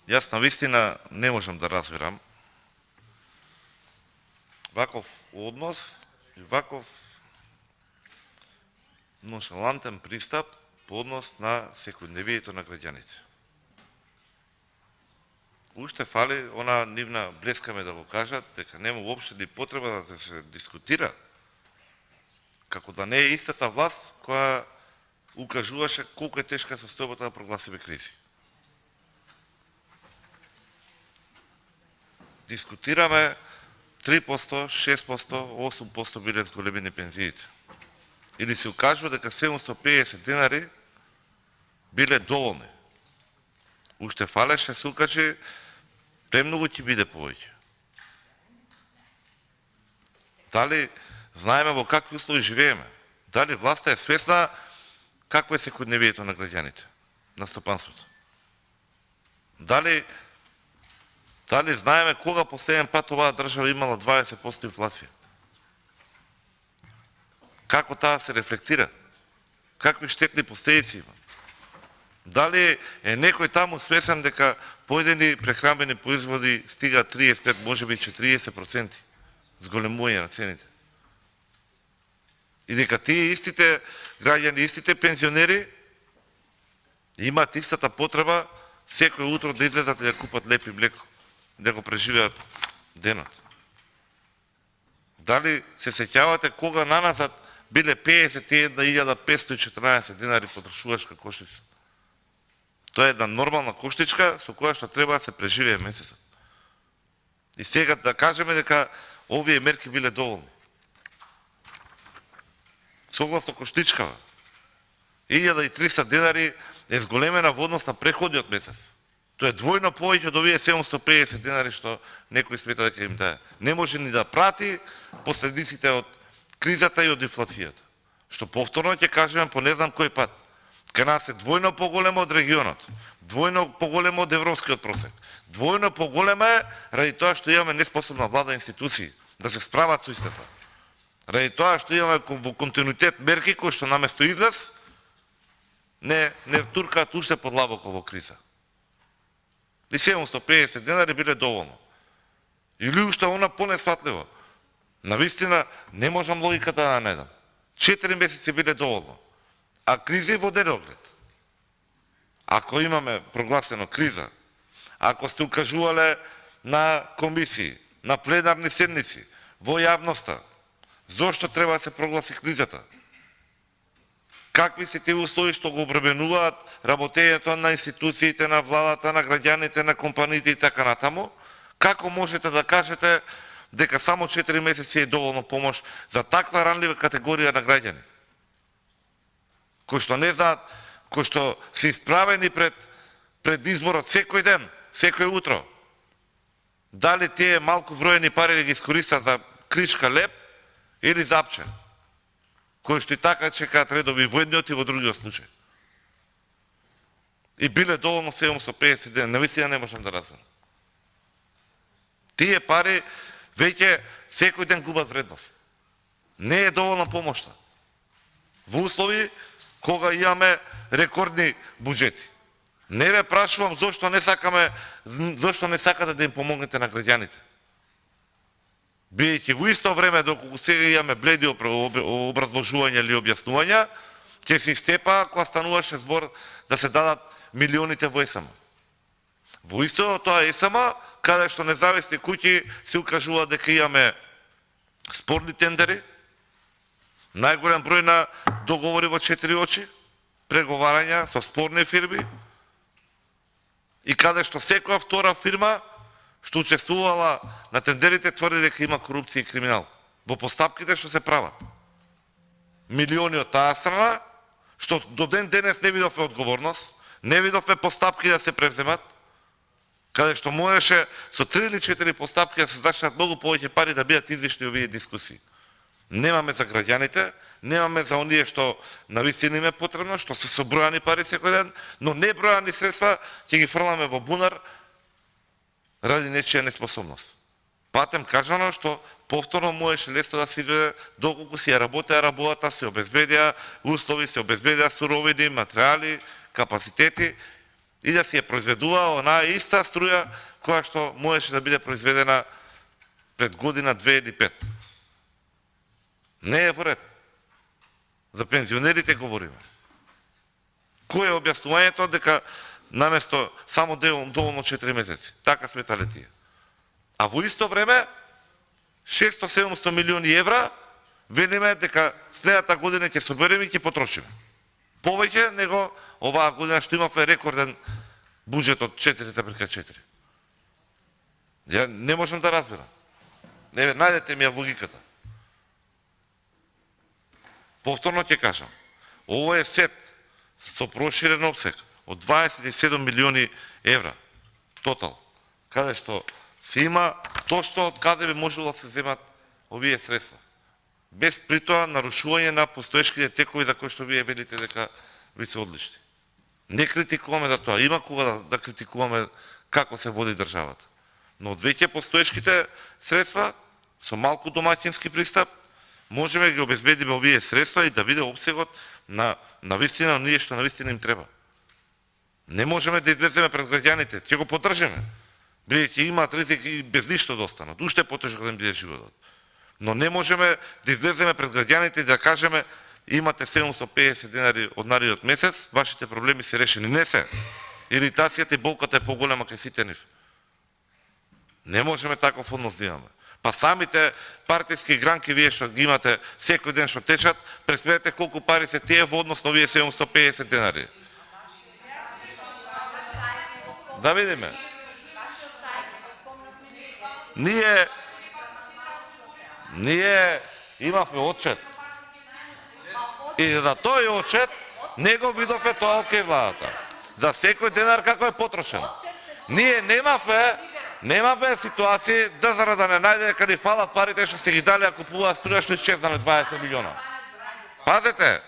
Јас навистина не можам да разбирам ваков однос и ваков ноншалантен пристап по однос на секојдневието на граѓаните. Уште фали она нивна блескаме да го кажат дека нема уопште ни потреба да се дискутира, како да не е истата власт која укажуваше колку е тешка состојбата да прогласиме кризи. Дискутираме 3%, 6%, 8% биле зголемени пензиите. Или се укажува дека 750 денари биле доволни. Уште фалеше се укаже премногу ќе биде повеќе. Дали знаеме во какви услови живееме? Дали власта е свесна какво е секојдневието на граѓаните, на стопанството? Дали знаеме кога последен пат оваа држава имала 20% инфлација? Како таа се рефлектира? Какви штетни последици има? Дали е некој таму свесен дека поедени прехранбени производи стига 35, можеби 40% зголемување на цените? И дека тие истите граѓани, истите пензионери имаат истата потреба секој утро да излезат и да купат леп и млеко, да го преживеат денот. Дали се сеќавате кога наназад биле 51.514 денари потрошувачка кошница? Тоа е една нормална коштичка со која што треба да се преживее месецот. И сега да кажеме дека овие мерки биле доволни. Согласно коштичкава, 1300 денари е зголемена во однос на преходниот месец. Тоа е двојно повеќе од овие 750 денари што некој смета дека им дае. Не може ни да прати последиците од кризата и од инфлацијата. Што повторно ќе кажеме по не знам кој пат. Кај нас е двојно поголемо од регионот, двојно поголемо од европскиот просек, двојно поголема е ради тоа што имаме неспособна влада и институции да се справат со истата. Ради тоа што имаме во континуитет мерки кои што наместо излез не туркаат уште подлабоко во криза. И 750 денари биле доволно. Или уште она понесфатливо. Навистина не можам логиката да најдам. 4 месеци биле доволно. А кризи во неоглед. Ако имаме прогласено криза, ако сте укажувале на комисии, на пленарни седници, во јавноста, зошто треба да се прогласи кризата? Какви се тие услови што го обременуваат работењето на институциите, на владата, на граѓаните, на компаниите и така натаму? Како можете да кажете дека само 4 месеци е доволно помош за таква ранлива категорија на граѓани? Кои што не знаат, кои што се исправени пред изборот секој ден, секој утро. Дали тие малку бројени пари да ги искористат за кричка леп или запче, кои што и така чекаат редови во едниот и во другиот случај. И биле доволно 750 дена, навистина не можам да разберам. Тие пари веќе секој ден губат вредност. Не е доволна помошта. Во услови кога имаме рекордни буџети. Не ве прашувам зошто не сакате да им помогнете на граѓаните. Бидејќи во исто време, доколку сега имаме бледи образложувања или објаснувања, ќе се истепа кога стануваше збор да се дадат милионите во ЕСМ. Во исто тоа ЕСМ, каде што независни куќи се укажува дека имаме спорни тендери, најголем број на договори во 4 очи, преговарања со спорни фирми, и каде што секоја втора фирма што учествувала на тендерите тврди дека има корупција и криминал во постапките што се прават. Милиони од таа страна, што до ден денес не видовме одговорност, не видовме постапки да се превземат, каде што можеше со 3 или 4 постапки да се зачнат многу повеќе пари да бидат извишни овие дискусии. Немаме за граѓаните, немаме за оние што навистина им е потребно, што се собројани пари секој ден, но небројани средства ќе ги фрламе во бунар ради нечија неспособност. Патем кажано што повторно можеше лесно да се изведе доколку си ја работеа работата, се обезбедеа услови, се обезбедеа суровини, материјали, капацитети и да си ја произведува онаа иста струја која што можеше да биде произведена пред година, 2 или 5. Не е во ред. За пензионерите говориме. Кој е објаснувањето дека наместо само доволно 4 месеци? Така сметале тие. А во исто време 600-700 милиони евра велиме дека следната година ќе собереме и ќе потрошиме. Повеќе него оваа година што имавме рекорден буџет од 4/4. Ја не можам да разберам. Еве, најдете ми ја логиката. Повторно ќе кажам, ово е сет со проширен обсег од 27 милиони евра тотал, каде што се има точно од каде би можело да се земат овие средства. Без притоа нарушување на постоечките текови за кои што вие велите дека ви се одлични. Не критикуваме за тоа, има кога да критикуваме како се води државата. Но од веќе постоечките средства, со малку домаќински пристап, можеме да ги обезбедиме овие средства и да биде обсегот на навистина ние што навистина им треба. Не можеме да излеземе пред граѓаните, ќе го поддржиме, бидејќи имаат ризик и без ништо да останат, уште потежок да им биде животот. Но не можеме да излеземе пред граѓаните и да кажеме имате 750 денари од наредниот месец, вашите проблеми се решени. Не се. Иритацијата и болката е поголема кај сите нив. Не можеме таков однос да имаме. Па самите партиски гранки вие што ги имате секој ден што течат, пресметете колку пари се тие во однос на овие 750 денари. Да видиме. Ние имавме отчет. И за тој отчет не го видовме тоа од кај владата. За секој денар како е потрошен. Ние немавме ситуации да зарад да не најде дека ни фалат парите што се ги дали а купуваат струја што исчезнале 20 милиона. Пазете,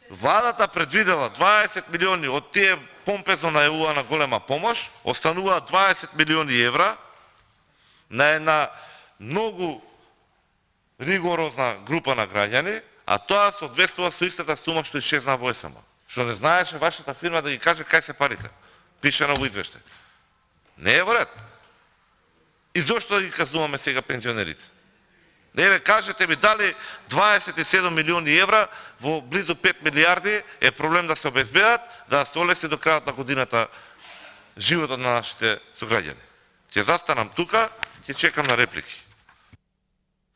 владата предвидела 20 милиони од тие помпезно најавувана голема помош, остануваат 20 милиони евра на една многу ригорозна група на граѓани, а тоа соодветствува со истата сума што исчезна во СМ. Што не знаеше вашата фирма да ги каже кај се парите. Пише на во извештај. Не е во ред. И зошто ги казнуваме сега пензионерите? Еве, кажете ми дали 27 милиони евра во близу 5 милиарди е проблем да се обезбедат, да се олесни до крајот на годината животот на нашите сограѓани. Ќе застанам тука, ќе чекам на реплики.